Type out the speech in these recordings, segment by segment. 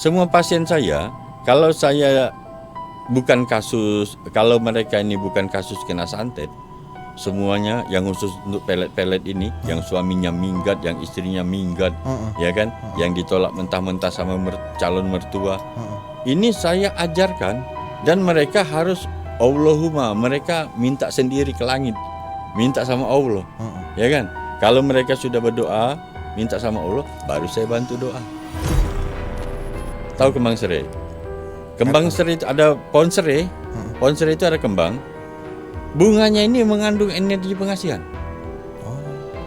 semua pasien saya, kalau saya bukan kasus, kalau mereka ini bukan kasus kena santet, semuanya yang khusus untuk pelet-pelet ini, yang suaminya minggat, yang istrinya minggat, ya kan, yang ditolak mentah-mentah sama calon mertua, ini saya ajarkan dan mereka harus Allahumma, mereka minta sendiri ke langit, minta sama Allah, ya kan. Kalau mereka sudah berdoa, minta sama Allah, baru saya bantu doa. Tahu kembang serai? Kembang serai itu ada pohon serai, pohon serai itu ada kembang. Bunganya ini mengandung energi pengasihan.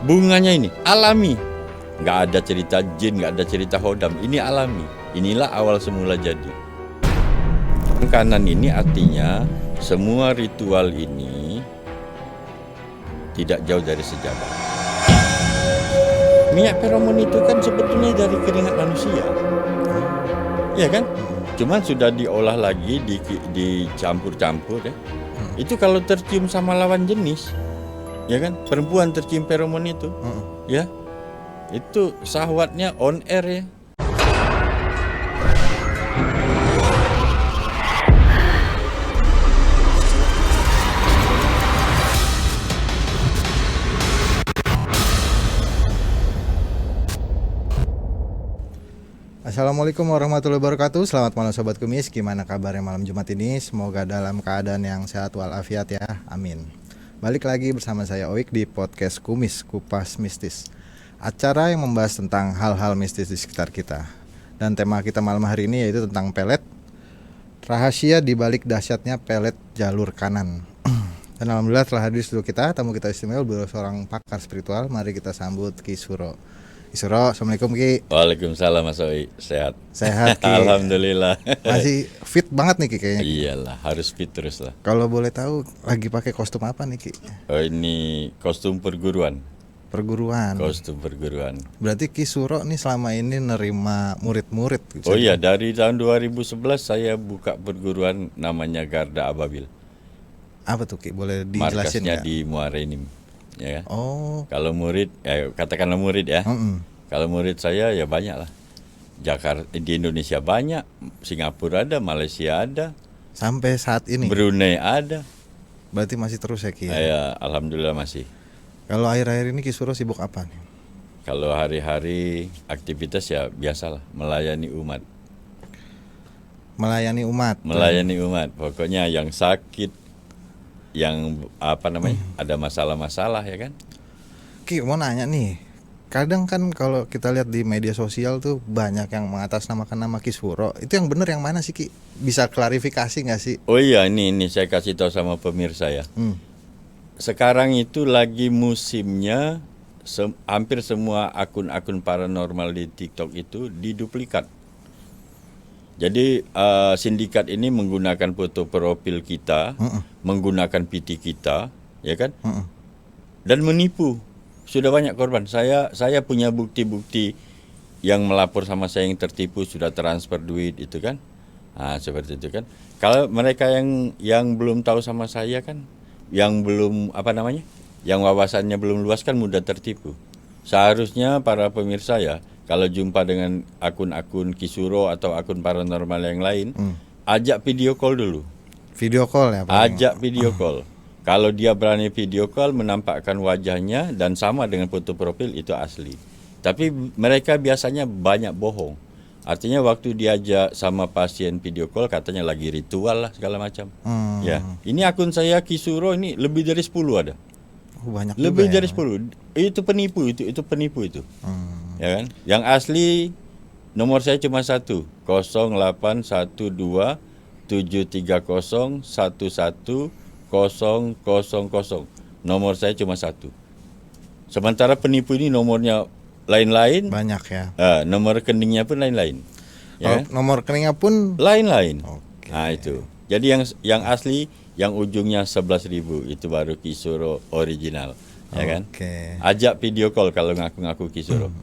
Bunganya ini alami, nggak ada cerita jin, nggak ada cerita hodam. Ini alami. Inilah awal semula jadi. Kanan ini artinya semua ritual ini tidak jauh dari sejarah. Minyak feromon itu kan sebetulnya dari keringat manusia, ya kan? Cuman sudah diolah lagi, dicampur-campur ya. Itu kalau tercium sama lawan jenis, ya kan? Perempuan tercium feromon itu, ya, itu syahwatnya on air ya. Assalamualaikum warahmatullahi wabarakatuh. Selamat malam Sobat Kumis. Gimana kabarnya malam Jumat ini? Semoga dalam keadaan yang sehat walafiat ya. Amin. Balik lagi bersama saya Oik di podcast Kumis Kupas Mistis, acara yang membahas tentang hal-hal mistis di sekitar kita. Dan tema kita malam hari ini yaitu tentang pelet, rahasia di balik dahsyatnya pelet jalur kanan. Dan alhamdulillah telah hadir di studio kita tamu kita istimewa, beliau seorang pakar spiritual. Mari kita sambut Ki Suro. Isro, assalamualaikum Ki. Waalaikumsalam Mas Oi, sehat. Sehat Ki. Alhamdulillah. Masih fit banget nih Ki kayaknya. Iyalah, harus fit terus lah. Kalau boleh tahu lagi pakai kostum apa nih Ki? Oh, ini kostum perguruan. Perguruan. Kostum perguruan. Berarti Ki Suro nih selama ini nerima murid-murid gitu. Oh iya, dari tahun 2011 saya buka perguruan namanya Garda Ababil. Apa tuh Ki? Boleh dijelasin Markasnya nggak? di Muarenim. Ya kan? Oh. Kalau murid, katakanlah murid ya. Kalau murid saya ya banyak lah. Jakarta di Indonesia banyak, Singapura ada, Malaysia ada, Sampai saat ini. Brunei ada. Berarti masih terus ya Ki? Ya, alhamdulillah masih. Kalau akhir-akhir ini Ki Suro sibuk apa nih? Kalau hari-hari aktivitas ya biasalah, melayani umat. Melayani umat. Melayani umat. Pokoknya yang sakit, yang ada masalah-masalah ya kan. Ki mau nanya nih, kadang kan kalau kita lihat di media sosial tuh banyak yang mengatasnamakan nama Ki Suro. Itu yang benar yang mana sih Ki? Bisa klarifikasi nggak sih? Oh iya, ini saya kasih tahu sama pemirsa ya. Sekarang itu lagi musimnya hampir semua akun-akun paranormal di TikTok itu diduplikat. Jadi sindikat ini menggunakan foto profil kita, menggunakan PT kita, ya kan, dan menipu. Sudah banyak korban. Saya punya bukti-bukti yang melapor sama saya yang tertipu, sudah transfer duit itu kan, seperti itu kan. Kalau mereka yang belum tahu sama saya kan, yang belum yang wawasannya belum luas kan mudah tertipu. Seharusnya para pemirsa ya, kalau jumpa dengan akun-akun Ki Suro atau akun paranormal yang lain, ajak video call dulu. Video call ya Pak? Ajak video call. Kalau dia berani video call menampakkan wajahnya dan sama dengan foto profil, itu asli. Tapi mereka biasanya banyak bohong. Artinya waktu diajak sama pasien video call katanya lagi ritual lah segala macam. Ya, ini akun saya Ki Suro ini lebih dari 10 ada. Banyak Lebih juga dari ya? 10. Itu penipu itu penipu itu. Ya kan? Yang asli nomor saya cuma 1, 0812 730 11 000. Nomor saya cuma 1. Sementara penipu ini nomornya lain-lain. Banyak ya. Nomor rekeningnya pun lain-lain. Ya kan? Nomor rekeningnya pun Lain-lain. Oke. Nah itu. Jadi yang asli yang ujungnya 11.000 itu baru Ki Suro original, ya kan? Oke. Ajak video call kalau ngaku-ngaku Ki Suro.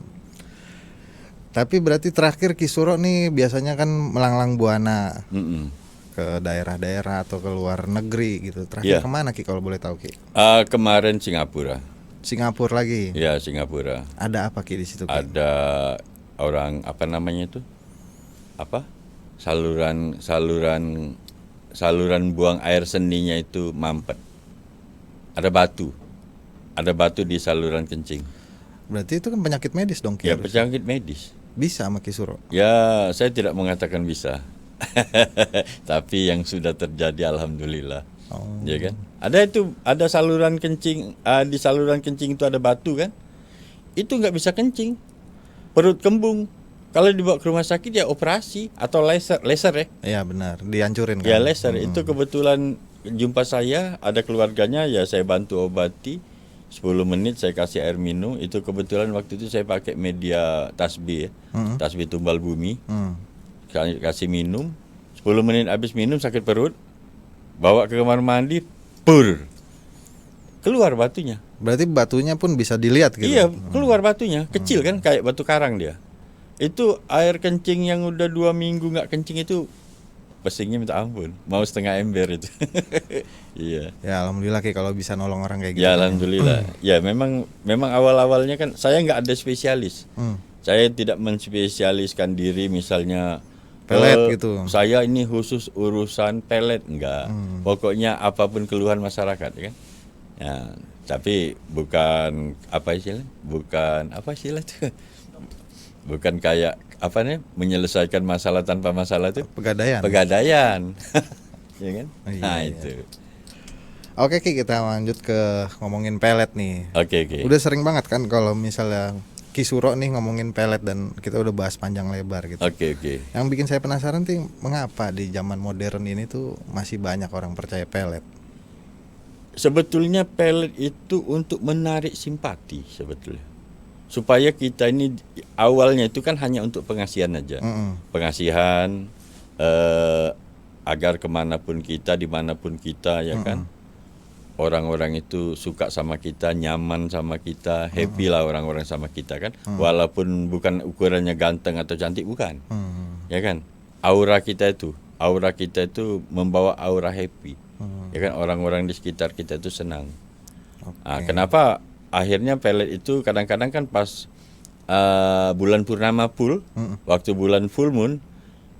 Tapi berarti terakhir Ki Suro nih biasanya kan melanglang buana ke daerah-daerah atau ke luar negeri gitu. Terakhir kemana Ki kalau boleh tahu Ki? Kemarin Singapura. Singapura lagi. Ya, Singapura. Ada apa Ki di situ Ki? Ada orang itu? saluran buang air seninya itu mampet. Ada batu di saluran kencing. Berarti itu kan penyakit medis dong Ki? Ya, penyakit medis. Bisa sama Ki Suro? Ya, saya tidak mengatakan bisa. Tapi yang sudah terjadi alhamdulillah. Ya kan? Ada saluran kencing, di saluran kencing itu ada batu kan? Itu nggak bisa kencing. Perut kembung. Kalau dibawa ke rumah sakit ya operasi atau laser ya. Iya benar, dihancurin kan. Ya laser. Itu kebetulan jumpa saya, ada keluarganya, ya saya bantu obati. 10 menit saya kasih air minum. Itu kebetulan waktu itu saya pakai media tasbih ya. Tasbih tumbal bumi. Kasih minum. 10 menit habis minum sakit perut. Bawa ke kamar mandi, keluar batunya. Berarti batunya pun bisa dilihat gitu. Iya, keluar batunya. Kecil kan, kayak batu karang dia. Itu air kencing yang udah 2 minggu nggak kencing itu pesingnya minta ampun, mau setengah ember itu. Iya. Ya alhamdulillah Ki kalau bisa nolong orang kayak gitu. Ya alhamdulillah. Ya memang awal-awalnya kan saya nggak ada spesialis. Saya tidak menspesialiskan diri misalnya pelet gitu. Saya ini khusus urusan pelet enggak. Pokoknya apapun keluhan masyarakat ya kan. Ya, tapi bukan apa istilah itu? Bukan kayak menyelesaikan masalah tanpa masalah itu. Pegadaian. Ya kan? Itu. Oke Ki, kita lanjut ke ngomongin pelet nih. Oke. Udah sering banget kan kalau misalnya Ki Suro nih ngomongin pelet dan kita udah bahas panjang lebar gitu. Oke. Yang bikin saya penasaran tuh mengapa di zaman modern ini tuh masih banyak orang percaya pelet? Sebetulnya pelet itu untuk menarik simpati sebetulnya. Supaya kita ini awalnya itu kan hanya untuk pengasihan aja. Pengasihan agar kemanapun kita, dimanapun kita ya kan. Orang-orang itu suka sama kita, nyaman sama kita, happy lah orang-orang sama kita kan. Walaupun bukan ukurannya ganteng atau cantik, bukan. Ya kan? Aura kita itu membawa aura happy. Ya kan, orang-orang di sekitar kita itu senang. Nah, kenapa akhirnya pelet itu kadang-kadang kan pas bulan purnama waktu bulan full moon,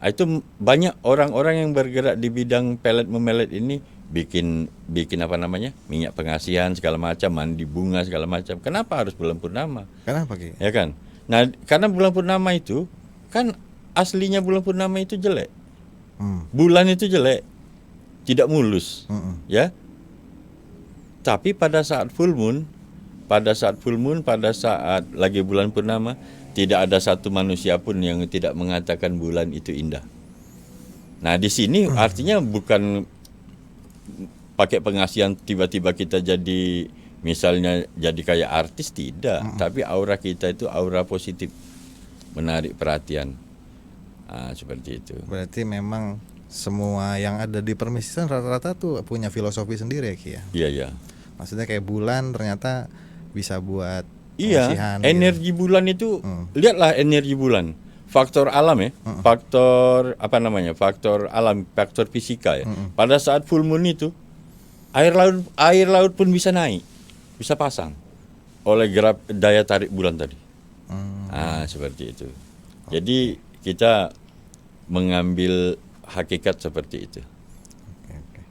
itu banyak orang-orang yang bergerak di bidang pelet memelet ini bikin minyak pengasihan segala macam, mandi bunga segala macam. Kenapa harus bulan purnama? Kenapa Ki? Ya kan? Nah, karena bulan purnama itu kan aslinya bulan purnama itu jelek. Bulan itu jelek. Tidak mulus. Ya. Tapi pada saat full moon, pada saat lagi bulan purnama, tidak ada satu manusia pun yang tidak mengatakan bulan itu indah. Nah, di sini artinya bukan pakai pengasihan tiba-tiba kita jadi misalnya jadi kayak artis, tidak. Tapi aura kita itu aura positif, menarik perhatian. Seperti itu. Berarti memang semua yang ada di permisisan rata-rata tuh punya filosofi sendiri ya Ki ya? Iya. Maksudnya kayak bulan ternyata bisa buat pengasihan. Iya, energi bulan itu, lihatlah energi bulan. Faktor alam ya, faktor alam, faktor fisika ya. Pada saat full moon itu, air laut pun bisa naik, bisa pasang oleh daya tarik bulan tadi. Seperti itu. Jadi kita mengambil hakikat seperti itu. Oke.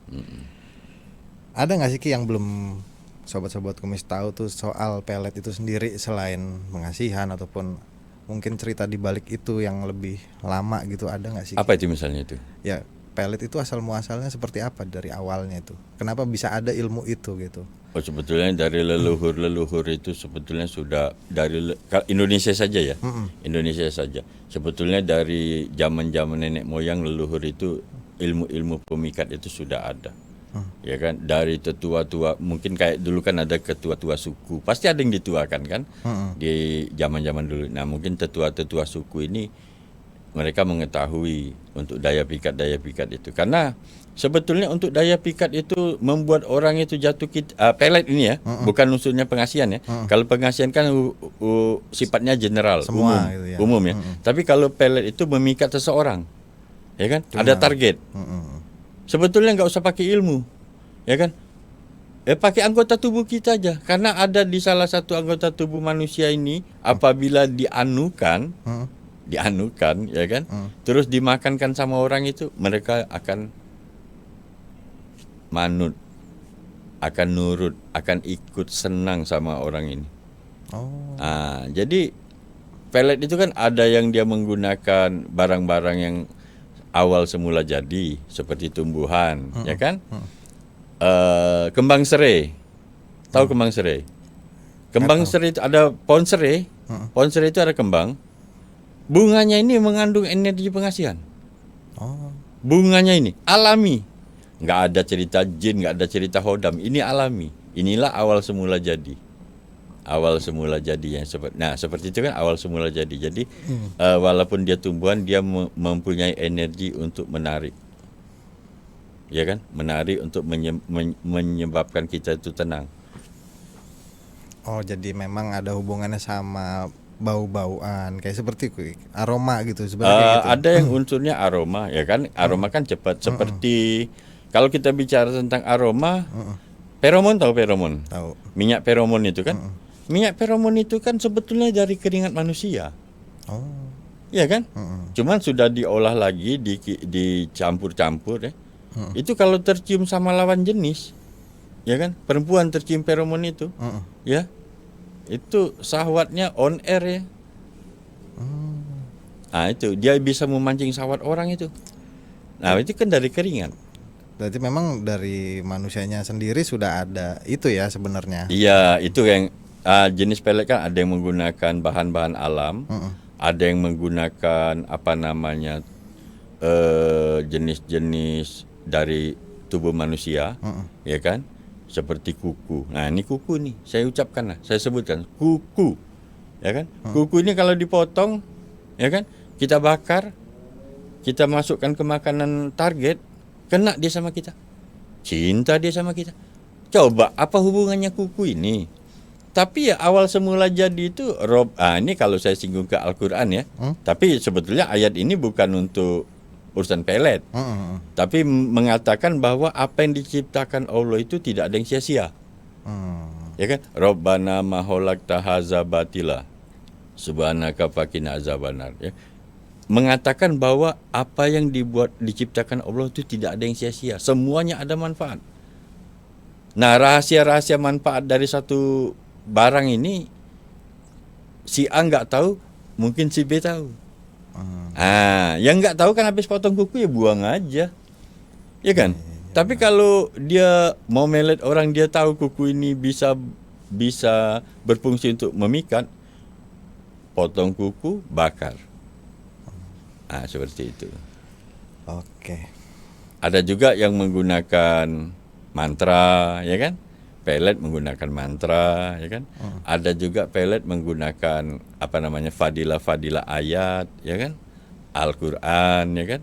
Ada nggak sih Ki yang belum sobat-sobat kumis tahu tuh soal pelet itu sendiri selain pengasihan ataupun mungkin cerita di balik itu yang lebih lama gitu, ada nggak sih? Apa itu misalnya itu? Ya pelet itu asal muasalnya seperti apa dari awalnya itu? Kenapa bisa ada ilmu itu gitu? Oh, sebetulnya dari leluhur itu sebetulnya sudah dari Indonesia saja ya. Indonesia saja. Sebetulnya dari zaman-zaman nenek moyang leluhur itu ilmu-ilmu pemikat itu sudah ada. Ya kan, dari tetua-tua, mungkin kayak dulu kan ada ketua-tua suku, pasti ada yang dituakan kan di zaman-zaman dulu. Nah, mungkin tetua-tetua suku ini mereka mengetahui untuk daya pikat itu, karena sebetulnya untuk daya pikat itu membuat orang itu jatuh pelet ini ya, bukan unsurnya pengasihan ya. Kalau pengasihan kan sifatnya general, semua umum ya. Tapi kalau pelet itu memikat seseorang, ya kan, ada target. Sebetulnya nggak usah pakai ilmu, ya kan? Pakai anggota tubuh kita aja, karena ada di salah satu anggota tubuh manusia ini apabila dianukan, dianukan, ya kan? Terus dimakankan sama orang itu, mereka akan manut, akan nurut, akan ikut senang sama orang ini. Jadi pelet itu kan ada yang dia menggunakan barang-barang yang awal semula jadi, seperti tumbuhan, ya kan? Kembang serai, tahu kembang serai? Kembang serai itu ada pohon serai, pohon serai itu ada kembang. Bunganya ini mengandung energi pengasihan. Bunganya ini alami, nggak ada cerita jin, nggak ada cerita hodam. Ini alami. Inilah awal semula jadi. Awal semula jadi yang seperti itu kan awal semula jadi. Jadi walaupun dia tumbuhan, dia mempunyai energi untuk menarik, ya kan? Menarik untuk menyebabkan kita itu tenang. Oh, jadi memang ada hubungannya sama bau-bauan kayak seperti aroma gitu sebenarnya gitu. Ada yang unsurnya aroma, ya kan? Aroma kan cepat. Seperti kalau kita bicara tentang aroma, feromon, tahu feromon? Tahu. Minyak feromon itu kan? Minyak feromon itu kan sebetulnya dari keringat manusia. Ya kan? Cuman sudah diolah lagi, dicampur-campur ya. Itu kalau tercium sama lawan jenis, ya kan? Perempuan tercium feromon itu, ya. Itu syahwatnya on air ya. Itu dia bisa memancing syahwat orang itu. Itu kan dari keringat. Berarti memang dari manusianya sendiri sudah ada itu ya sebenarnya. Iya, itu yang jenis pelet kan ada yang menggunakan bahan-bahan alam, ada yang menggunakan jenis-jenis dari tubuh manusia, ya kan? Seperti kuku. Nah, ini kuku nih, saya ucapkan lah, saya sebutkan kuku, ya kan? Kuku ini kalau dipotong, ya kan? Kita bakar, kita masukkan ke makanan target, kena dia sama kita, cinta dia sama kita. Coba apa hubungannya kuku ini? Tapi ya awal semula jadi itu ini kalau saya singgung ke Al-Quran ya. Tapi sebetulnya ayat ini bukan untuk urusan pelet. Tapi mengatakan bahwa apa yang diciptakan Allah itu tidak ada yang sia-sia. Ya kan? Rabbana ma khalaqta hadza batila. Subhanaka faqina azabannar, ya. Mengatakan bahwa apa yang diciptakan Allah itu tidak ada yang sia-sia. Semuanya ada manfaat. Nah, rahasia-rahasia manfaat dari satu barang ini si A nggak tahu, mungkin si B tahu. Yang nggak tahu kan habis potong kuku ya buang aja, ya kan? Tapi kalau dia mau melet orang, dia tahu kuku ini bisa berfungsi untuk memikat, potong kuku, bakar. Seperti itu. Oke. Ada juga yang menggunakan mantra, ya kan? Pelet menggunakan mantra, ya kan? Ada juga pelet menggunakan fadilah ayat, ya kan? Al-Qur'an, ya kan?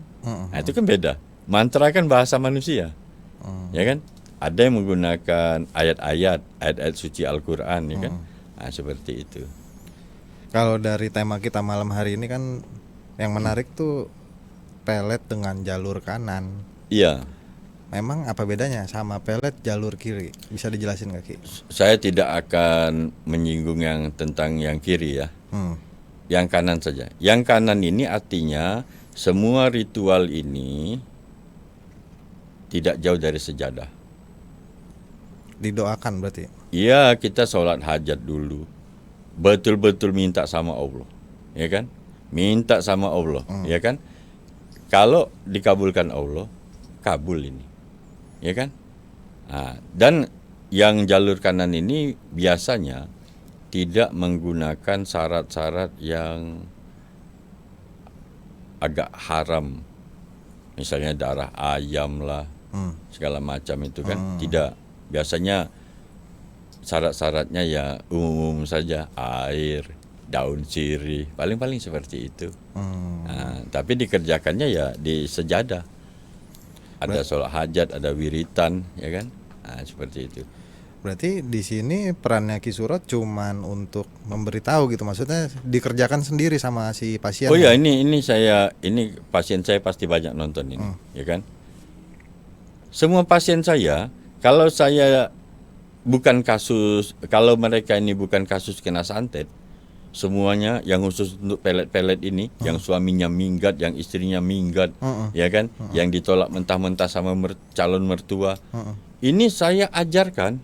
Itu kan beda. Mantra kan bahasa manusia. Ya kan? Ada yang menggunakan ayat-ayat suci Al-Qur'an, ya kan? Seperti itu. Kalau dari tema kita malam hari ini kan yang menarik tuh pelet dengan jalur kanan. Iya. Memang apa bedanya sama pelet jalur kiri? Bisa dijelasin nggak, Ki? Saya tidak akan menyinggung yang tentang yang kiri ya. Yang kanan saja. Yang kanan ini artinya semua ritual ini tidak jauh dari sejadah. Didoakan berarti? Iya, kita sholat hajat dulu. Betul-betul minta sama Allah, ya kan? Minta sama Allah, ya kan? Kalau dikabulkan Allah, kabul ini, ya kan? Dan yang jalur kanan ini biasanya tidak menggunakan syarat-syarat yang agak haram, misalnya darah ayam lah, segala macam itu kan tidak. Biasanya syarat-syaratnya ya umum saja, air, daun sirih, paling-paling seperti itu. Tapi dikerjakannya ya di sejadah. Ada sholat hajat, ada wiritan, ya kan? Seperti itu. Berarti di sini perannya Ki Surot cuman untuk memberitahu gitu, maksudnya dikerjakan sendiri sama si pasien. Oh ya, ini pasien saya pasti banyak nonton ini, ya kan? Semua pasien saya, kalau mereka ini bukan kasus kena santet, semuanya yang khusus untuk pelet-pelet ini, yang suaminya minggat, yang istrinya minggat, ya kan, yang ditolak mentah-mentah sama calon mertua. Ini saya ajarkan.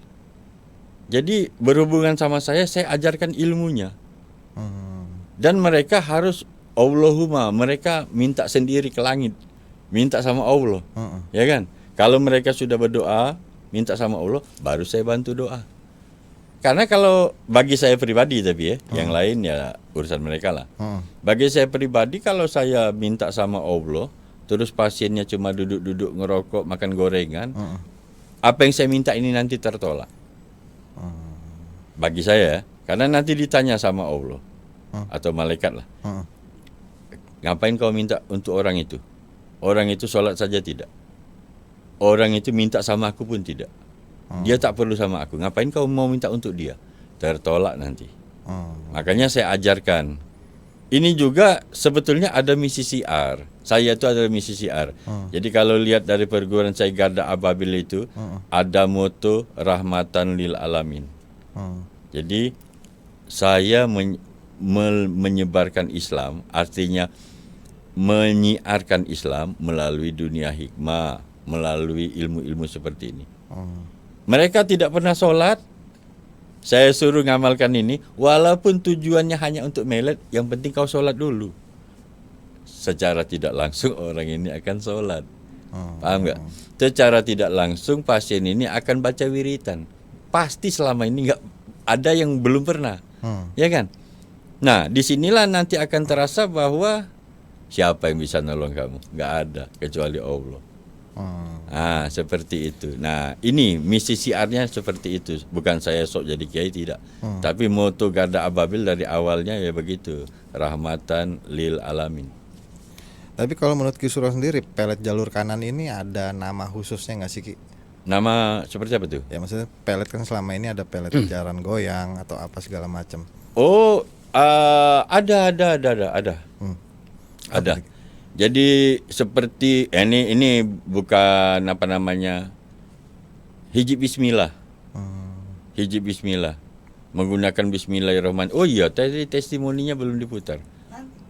Jadi berhubungan sama saya ajarkan ilmunya. Dan mereka harus Allahumma, mereka minta sendiri ke langit, minta sama Allah, ya kan. Kalau mereka sudah berdoa, minta sama Allah, baru saya bantu doa. Karena kalau bagi saya pribadi tapi yang lain ya urusan mereka lah. Bagi saya pribadi kalau saya minta sama Allah, terus pasiennya cuma duduk-duduk ngerokok, makan gorengan, apa yang saya minta ini nanti tertolak. Bagi saya, karena nanti ditanya sama Allah atau malaikat lah. Ngapain kau minta untuk orang itu? Orang itu sholat saja tidak. Orang itu minta sama aku pun tidak. Dia tak perlu sama aku. Ngapain kau mau minta untuk dia? Tertolak nanti. Makanya saya ajarkan. Ini juga sebetulnya ada misi siar. Saya itu adalah misi siar. Jadi kalau lihat dari perguruan saya Garda Ababil itu, ada moto rahmatan lil alamin. Jadi saya menyebarkan Islam, artinya menyiarkan Islam melalui dunia hikmah, melalui ilmu-ilmu seperti ini. Mereka tidak pernah sholat, saya suruh ngamalkan ini, walaupun tujuannya hanya untuk melet, yang penting kau sholat dulu. Secara tidak langsung orang ini akan sholat. Paham nggak? Secara tidak langsung pasien ini akan baca wiritan. Pasti selama ini nggak ada yang belum pernah, ya kan? Nah, disinilah nanti akan terasa bahwa siapa yang bisa nolong kamu? Nggak ada kecuali Allah. Seperti itu. Nah, ini misi siarnya seperti itu. Bukan saya sok jadi kiai, tidak. Tapi moto Garda Ababil dari awalnya ya begitu, rahmatan lil alamin. Tapi kalau menurut Ki Suro sendiri, pelet jalur kanan ini ada nama khususnya nggak sih, Ki? Nama seperti apa tuh? Ya maksudnya pelet kan selama ini ada pelet jaran goyang atau apa segala macam. Oh, ada. Ada. Jadi seperti ini bukan apa namanya, hijib bismillah. Hijib bismillah. Menggunakan bismillahirrahmanirrahim. Oh iya, tadi testimoninya belum diputar.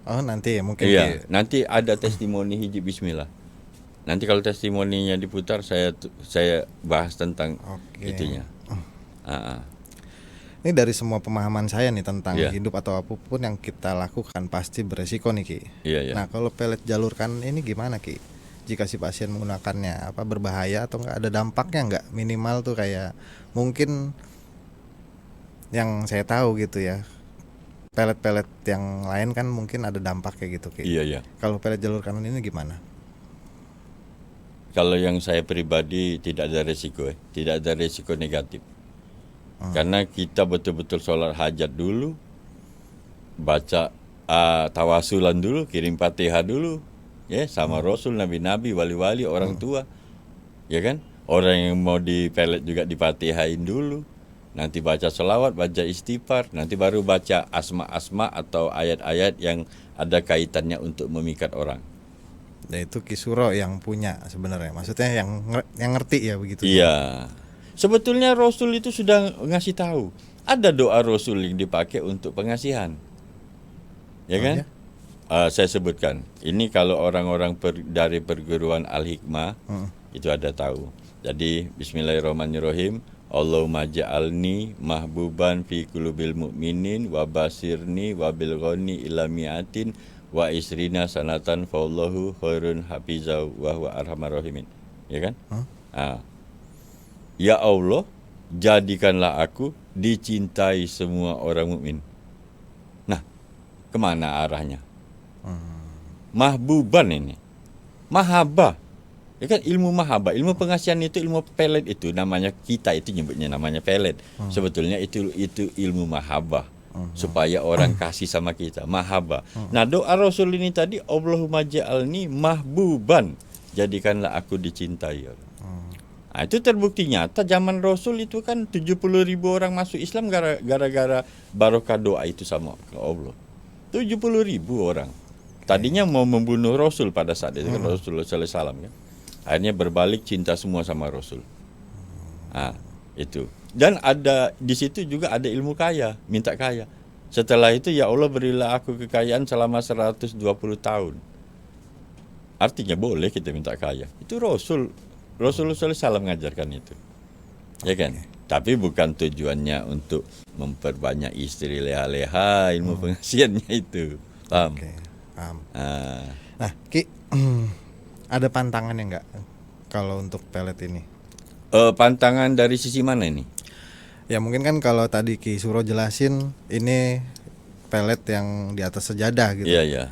Oh, nanti ya mungkin. Iya, nanti ada testimoni hijib bismillah. Nanti kalau testimoninya diputar saya bahas tentang itunya. Ini dari semua pemahaman saya nih tentang Iya. hidup atau apapun yang kita lakukan pasti beresiko nih, Ki. Iya. Nah, kalau pelet jalur kanan ini gimana, Ki? Jika si pasien menggunakannya, apa berbahaya atau enggak, ada dampaknya enggak? Minimal tuh kayak mungkin yang saya tahu gitu ya. Pelet-pelet yang lain kan mungkin ada dampaknya gitu, Ki. Iya. Kalau pelet jalur kanan ini gimana? Kalau yang saya pribadi tidak ada resiko, tidak ada resiko negatif. Karena kita betul-betul sholat hajat dulu, baca tawasulan dulu, kirim Fatihah dulu, ya sama Rasul, nabi-nabi, wali-wali, orang tua, ya kan? Orang yang mau dipelet juga difatihain dulu, nanti baca selawat, baca istighfar, nanti baru baca asma-asma atau ayat-ayat yang ada kaitannya untuk memikat orang. Nah, itu Ki Suro yang punya sebenarnya, maksudnya yang ngerti ya begitu. Iya. Sebetulnya Rasul itu sudah ngasih tahu. Ada doa Rasul yang dipakai untuk pengasihan. Ya kan? Saya sebutkan. Ini kalau orang-orang dari perguruan Al-Hikmah itu ada tahu. Jadi bismillahirrahmanirrahim. Allahumma ja'alni mahbuban fi qulubil mu'minin wa basirni wa bil ghani ila mi'atin wa isrina sanatan fallahu khairun hafizau wa huwa arhamar rahimin. Ya kan? Ya Allah, jadikanlah aku dicintai semua orang mukmin. Nah, kemana arahnya? Mahbuban ini, mahabbah. Ya kan, ilmu mahabbah, ilmu pengasihan itu, ilmu pelet itu namanya, kita itu nyebutnya namanya pelet. Sebetulnya itu ilmu mahabbah. Supaya orang kasih sama kita, mahabbah. Nah, doa Rasul ini tadi, Allahumma ja'alni mahbuban, jadikanlah aku dicintai. Nah, itu terbukti nyata zaman Rasul itu kan 70.000 orang masuk Islam gara-gara barokah doa itu sama Allah. 70.000 orang. Tadinya mau membunuh Rasul pada saat itu kan Rasulullah SAW kan. Akhirnya berbalik cinta semua sama Rasul. Itu. Dan ada di situ juga ada ilmu kaya, minta kaya. Setelah itu ya Allah berilah aku kekayaan selama 120 tahun. Artinya boleh kita minta kaya. Itu Rasulullah SAW mengajarkan itu. Ya kan? Tapi bukan tujuannya untuk memperbanyak istri leha-leha, ilmu pengasihannya itu. Paham? Oke, paham. Ah. Nah, Ki, ada pantangannya nggak kalau untuk pelet ini? Pantangan dari sisi mana ini? Ya mungkin kan kalau tadi Ki Suro jelasin ini pelet yang di atas sejadah gitu. Iya, iya.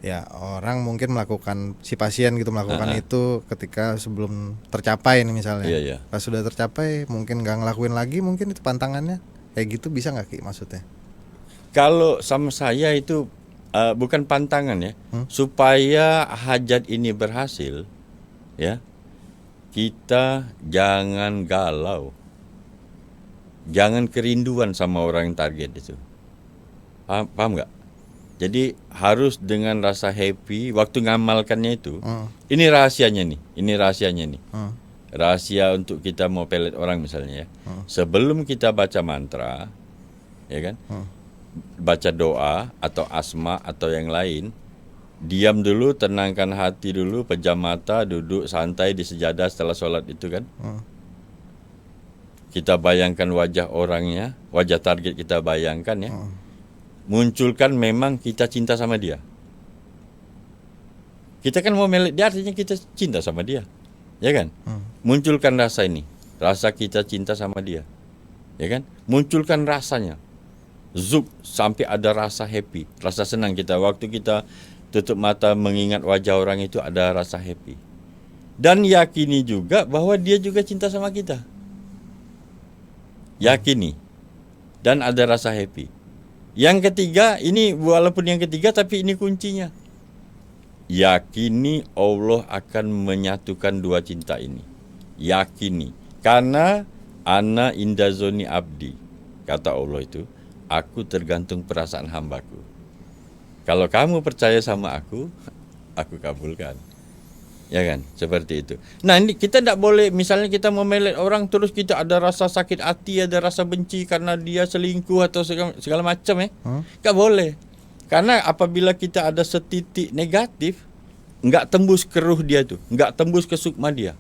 Ya orang mungkin melakukan, si pasien gitu melakukan itu ketika sebelum tercapai nih misalnya. Iya, iya. Pas sudah tercapai mungkin nggak ngelakuin lagi, mungkin itu pantangannya. Kayak gitu bisa nggak Ki maksudnya? Kalau sama saya itu bukan pantangan ya. Supaya hajat ini berhasil, ya, kita jangan galau. Jangan kerinduan sama orang yang target itu. Paham nggak? Jadi harus dengan rasa happy waktu ngamalkannya itu. Ini rahasianya nih. Rahasia untuk kita mau pelet orang misalnya ya. Sebelum kita baca mantra, ya kan? Baca doa atau asma atau yang lain, diam dulu, tenangkan hati dulu, pejam mata, duduk santai di sejadah setelah sholat itu kan. Kita bayangkan wajah orangnya, wajah target kita bayangkan ya. Munculkan memang kita cinta sama dia. Kita kan mau melet dia, artinya kita cinta sama dia, ya kan? Munculkan rasa ini, rasa kita cinta sama dia, ya kan? Munculkan rasanya, zuk sampai ada rasa happy, rasa senang kita waktu kita tutup mata mengingat wajah orang itu, ada rasa happy. Dan yakini juga bahwa dia juga cinta sama kita. Yakini dan ada rasa happy. Yang ketiga, ini walaupun yang ketiga tapi ini kuncinya. Yakini Allah akan menyatukan dua cinta ini. Yakini. Karena ana indazoni abdi. Kata Allah itu, aku tergantung perasaan hambaku. Kalau kamu percaya sama aku kabulkan. Ya kan, seperti itu. Nah ini kita tidak boleh, misalnya kita memelet orang terus kita ada rasa sakit hati, ada rasa benci karena dia selingkuh atau segala macam ya. Nggak boleh. Karena apabila kita ada setitik negatif, nggak tembus ke ruh dia tuh, nggak tembus ke sukma dia.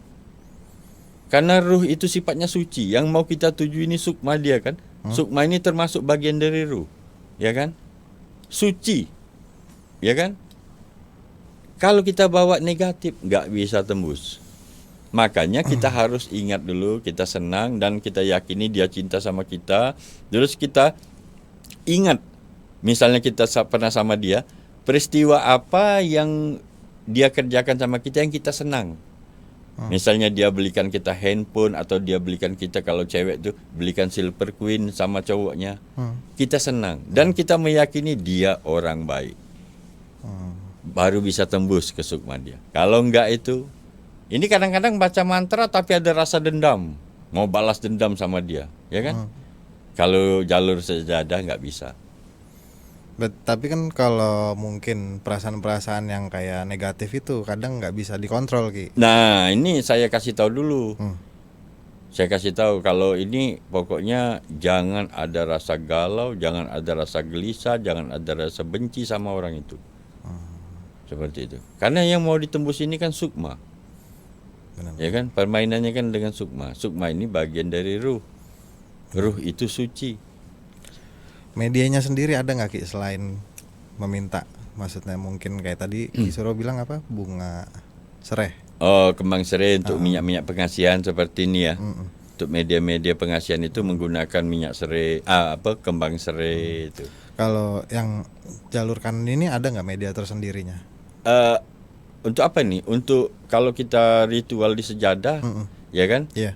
Karena ruh itu sifatnya suci. Yang mau kita tuju ini sukma dia kan. Sukma ini termasuk bagian dari ruh, ya kan? Suci, ya kan? Kalau kita bawa negatif, nggak bisa tembus. Makanya kita harus ingat dulu, kita senang dan kita yakini dia cinta sama kita. Terus kita ingat, misalnya kita pernah sama dia, peristiwa apa yang dia kerjakan sama kita yang kita senang. Misalnya dia belikan kita handphone atau dia belikan kita, kalau cewek tuh belikan silver queen sama cowoknya. Kita senang dan kita meyakini dia orang baik. Baru bisa tembus ke sukma dia. Kalau enggak itu, ini kadang-kadang baca mantra tapi ada rasa dendam, mau balas dendam sama dia, ya kan? Kalau jalur sejadah nggak bisa. Tapi kan kalau mungkin perasaan-perasaan yang kayak negatif itu kadang nggak bisa dikontrol Ki. Nah ini saya kasih tahu dulu. Saya kasih tahu kalau ini pokoknya jangan ada rasa galau, jangan ada rasa gelisah, jangan ada rasa benci sama orang itu. Seperti itu. Karena yang mau ditembus ini kan sukma. Benar. Ya kan? Permainannya kan dengan sukma. Sukma ini bagian dari ruh. Ruh itu suci. Medianya sendiri ada nggak Ki selain meminta? Maksudnya mungkin kayak tadi Ki Suro bilang apa? Bunga serai. Oh, kembang serai untuk minyak-minyak pengasihan seperti ini ya. Untuk media-media pengasihan itu menggunakan minyak serai, kembang serai itu. Kalau yang jalur kanan ini ada nggak media tersendirinya? Untuk apa nih? Untuk kalau kita ritual di sejadah, ya kan? Iya.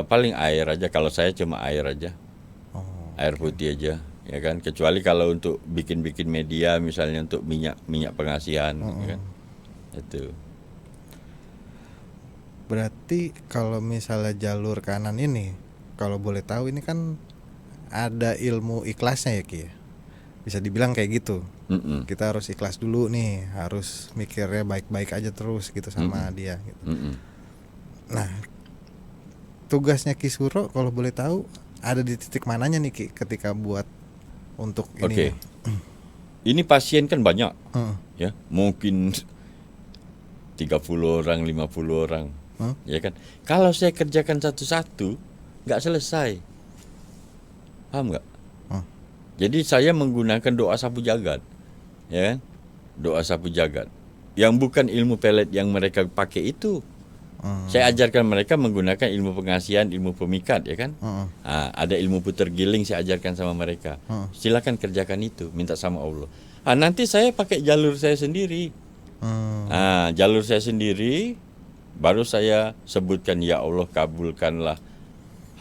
Paling air aja. Kalau saya cuma air aja, air putih aja, ya kan? Kecuali kalau untuk bikin media, misalnya untuk minyak pengasihan, ya kan? Itu. Berarti kalau misalnya jalur kanan ini, kalau boleh tahu ini kan ada ilmu ikhlasnya ya Ki? Bisa dibilang kayak gitu. Kita harus ikhlas dulu nih, harus mikirnya baik-baik aja terus gitu sama dia gitu. Nah, tugasnya Ki Suro kalau boleh tahu ada di titik mananya nih Ki ketika buat untuk Oke. ini. Ini pasien kan banyak, Heeh. ya. Mungkin 30 orang, 50 orang. Ya kan? Kalau saya kerjakan satu-satu, nggak selesai. Paham nggak? Jadi saya menggunakan doa sapu jagat, ya kan? Doa sapu jagat. Yang bukan ilmu pelet yang mereka pakai itu. Saya ajarkan mereka menggunakan ilmu pengasihan, ilmu pemikat, ya kan? Ada ilmu putar giling saya ajarkan sama mereka. Silakan kerjakan itu, minta sama Allah. Nanti saya pakai jalur saya sendiri. Jalur saya sendiri, baru saya sebutkan, ya Allah kabulkanlah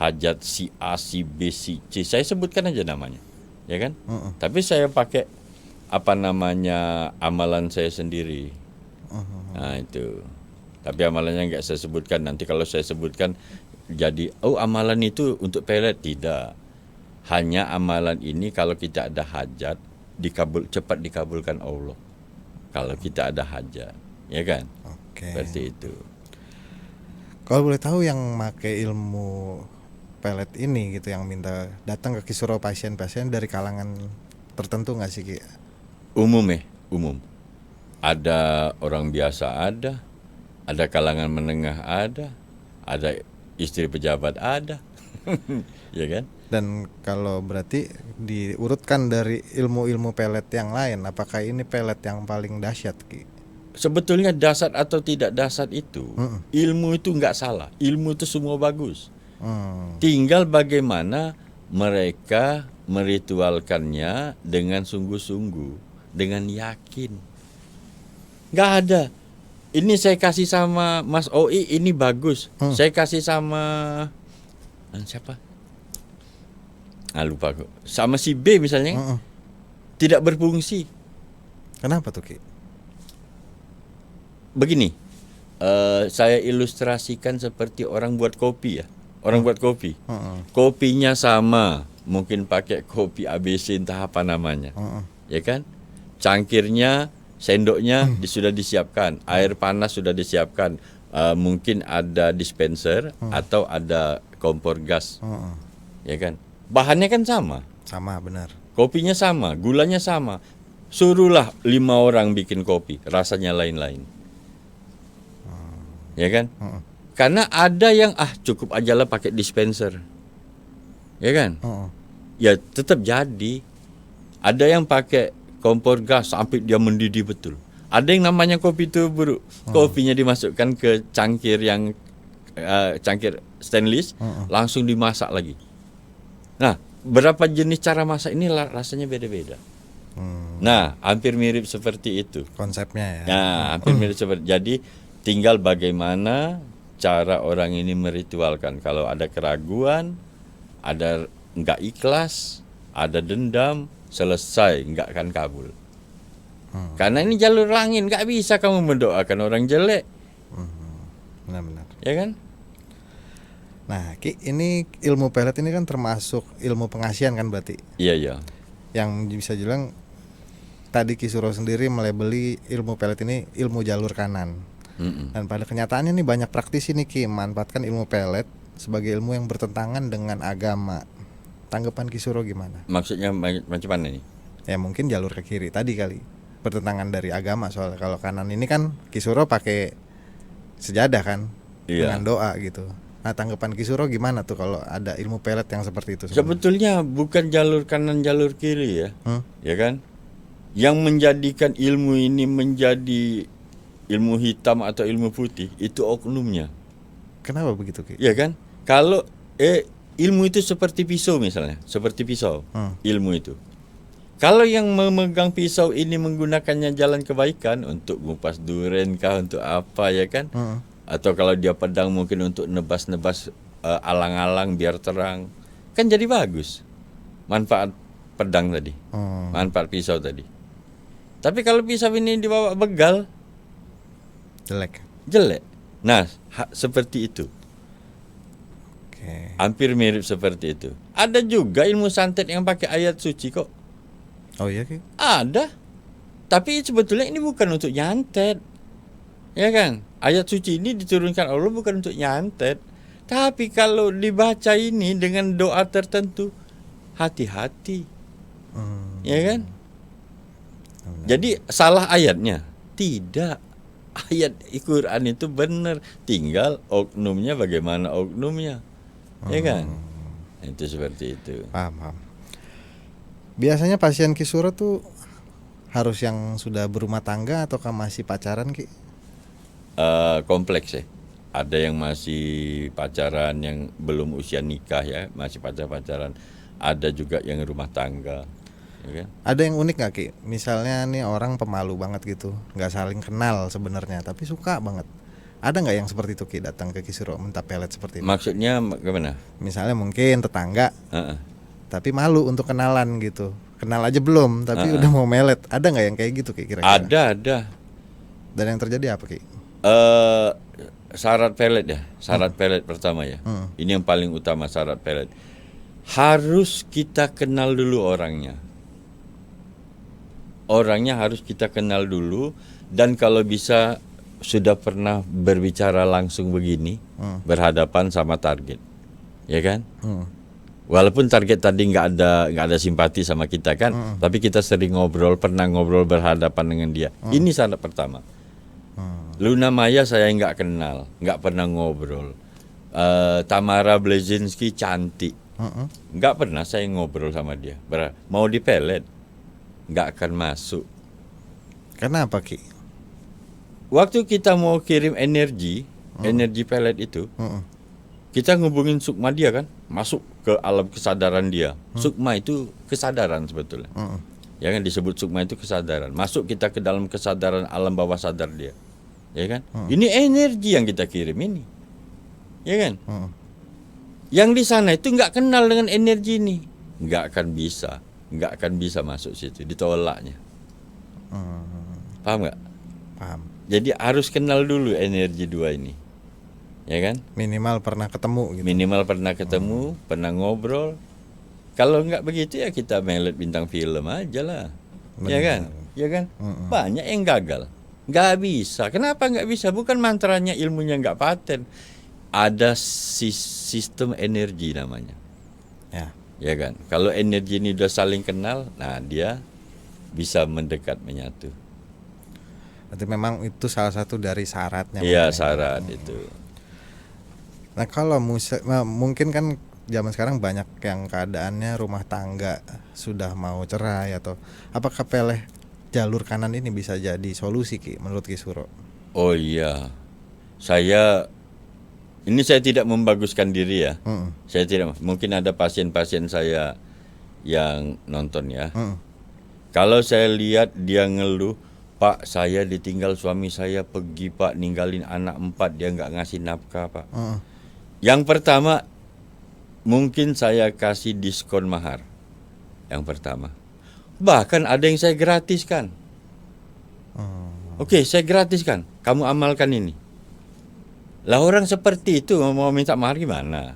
hajat si A, si B, si C. Saya sebutkan aja namanya, ya kan? Tapi saya pakai amalan saya sendiri. Nah itu. Tapi amalannya nggak saya sebutkan. Nanti kalau saya sebutkan jadi, amalan itu untuk pelet. Tidak. Hanya amalan ini kalau kita ada hajat, cepat dikabulkan Allah. Kalau kita ada hajat, ya kan? Oke. Seperti itu. Kalau boleh tahu yang pakai ilmu pelet ini gitu, yang minta datang ke Kisuro pasien-pasien dari kalangan tertentu nggak sih Ki? Umum. Ada orang biasa, ada kalangan menengah, ada istri pejabat, ada. Ya kan? Dan kalau berarti diurutkan dari ilmu-ilmu pelet yang lain, apakah ini pelet yang paling dahsyat Ki? Sebetulnya dasar atau tidak dasar itu, ilmu itu nggak salah. Ilmu itu semua bagus. Tinggal bagaimana mereka meritualkannya dengan sungguh-sungguh, dengan yakin. Nggak ada. Ini saya kasih sama Mas OI, ini bagus. Saya kasih sama siapa? Lupa kok. Sama si B misalnya, tidak berfungsi. Kenapa tuh Ki? Begini, saya ilustrasikan seperti orang buat kopi ya. Orang buat kopi. Kopinya sama, mungkin pakai kopi ABC entah apa namanya. Ya kan? Cangkirnya, sendoknya sudah disiapkan, air panas sudah disiapkan, mungkin ada dispenser atau ada kompor gas. Ya kan? Bahannya kan sama. Sama, benar. Kopinya sama, gulanya sama. Suruhlah 5 orang bikin kopi, rasanya lain-lain. Ya kan? Karena ada yang cukup ajalah pakai dispenser. Ya kan? Ya tetap jadi. Ada yang pakai kompor gas sampai dia mendidih betul. Ada yang namanya kopi tubruk. Kopinya dimasukkan ke cangkir yang cangkir stainless, langsung dimasak lagi. Nah, berapa jenis cara masak ini rasanya beda-beda. Nah, hampir mirip seperti itu Konsepnya ya. Nah, hampir mirip seperti. Jadi tinggal bagaimana cara orang ini meritualkan. Kalau ada keraguan, ada nggak ikhlas, ada dendam, selesai, nggak akan kabul. Karena ini jalur langit, nggak bisa kamu mendoakan orang jelek. Benar-benar. Ya kan? Nah, Ki, ini ilmu pelet ini kan termasuk ilmu pengasihan kan berarti? Iya. Yang bisa bilang tadi Ki Suro sendiri melabeli ilmu pelet ini ilmu jalur kanan. Dan pada kenyataannya nih banyak praktisi nih Ki memanfaatkan ilmu pelet sebagai ilmu yang bertentangan dengan agama. Tanggapan Ki Suro gimana? Maksudnya macam mana nih? Ya mungkin jalur ke kiri tadi kali, bertentangan dari agama. Soalnya kalau kanan ini kan Ki Suro pakai sejadah kan, dengan doa gitu. Nah, tanggapan Ki Suro gimana tuh kalau ada ilmu pelet yang seperti itu? Sebetulnya bukan jalur kanan jalur kiri ya. Ya kan? Yang menjadikan ilmu ini menjadi ilmu hitam atau ilmu putih itu oknumnya. Kenapa begitu Ki? Ya kan? Kalau ilmu itu seperti pisau misalnya, seperti pisau. Ilmu itu. Kalau yang memegang pisau ini menggunakannya jalan kebaikan untuk ngupas duren kah, untuk apa ya kan? Atau kalau dia pedang mungkin untuk nebas-nebas alang-alang biar terang. Kan jadi bagus. Manfaat pedang tadi. Manfaat pisau tadi. Tapi kalau pisau ini dibawa begal, jelek. Nah, seperti itu. Hampir mirip seperti itu. Ada juga ilmu santet yang pakai ayat suci kok. Oh iya Ki? Ada. Tapi sebetulnya ini bukan untuk nyantet. Ya kan? Ayat suci ini diturunkan Allah bukan untuk nyantet. Tapi kalau dibaca ini dengan doa tertentu, hati-hati. Ya kan? Jadi salah ayatnya? Tidak. Ayat Al-Quran itu benar. Tinggal oknumnya bagaimana oknumnya. Ya kan? Itu seperti itu. Paham. Biasanya pasien Kisuro tuh harus yang sudah berumah tangga ataukah masih pacaran Ki? Kompleks ya. Ada yang masih pacaran, yang belum usia nikah ya, masih pacaran. Ada juga yang rumah tangga. Ya kan? Ada yang unik nggak Ki? Misalnya nih orang pemalu banget gitu, nggak saling kenal sebenarnya, tapi suka banget. Ada nggak yang seperti itu Ki, datang ke Kisuro minta pelet seperti ini? Maksudnya gimana? Misalnya mungkin tetangga, Heeh. tapi malu untuk kenalan gitu. Kenal aja belum, tapi udah mau melet. Ada nggak yang kayak gitu Ki kira-kira? Ada. Dan yang terjadi apa Ki? Syarat pelet ya. Syarat pelet pertama ya. Ini yang paling utama, syarat pelet. Harus kita kenal dulu orangnya. Orangnya harus kita kenal dulu, dan kalau bisa sudah pernah berbicara langsung begini, berhadapan sama target. Ya kan? Walaupun target tadi nggak ada simpati sama kita kan, tapi kita sering pernah ngobrol berhadapan dengan dia. Ini syarat pertama. Luna Maya saya nggak kenal, nggak pernah ngobrol. Tamara Blazinski cantik, nggak pernah saya ngobrol sama dia. Mau dipelet, nggak akan masuk. Kenapa Ki? Waktu kita mau kirim energi pelet itu, kita ngubungin sukma dia kan, masuk ke alam kesadaran dia. Sukma itu kesadaran sebetulnya. Ya kan, disebut sukma itu kesadaran. Masuk kita ke dalam kesadaran alam bawah sadar dia. Ya kan? Ini energi yang kita kirim ini. Ya kan? Yang di sana itu nggak kenal dengan energi ini, nggak akan bisa masuk situ, ditolaknya. Paham nggak? Paham. Jadi harus kenal dulu energi dua ini. Ya kan? Minimal pernah ketemu gitu. Minimal pernah ketemu, pernah ngobrol. Kalau nggak begitu ya kita melet bintang film aja lah. Ya kan? Ya kan? Banyak yang gagal. Nggak bisa. Kenapa nggak bisa? Bukan mantranya, ilmunya nggak paten. Ada sistem energi namanya. Ya kan? Kalau energi ini udah saling kenal, nah dia bisa mendekat, menyatu. Berarti memang itu salah satu dari syaratnya. Iya, syarat itu. Nah kalau mungkin kan zaman sekarang banyak yang keadaannya rumah tangga sudah mau cerai, atau apakah peleh jalur kanan ini bisa jadi solusi Ki menurut Kisuro? Oh iya, saya tidak membaguskan diri ya. Saya tidak, mungkin ada pasien-pasien saya yang nonton ya. Kalau saya lihat dia ngeluh, Pak, saya ditinggal suami saya pergi Pak, ninggalin anak 4, dia nggak ngasih nafkah Pak. Yang pertama, mungkin saya kasih diskon mahar. Yang pertama. Bahkan ada yang saya gratiskan. Oke, saya gratiskan. Kamu amalkan ini. Lah orang seperti itu mau minta mahar gimana?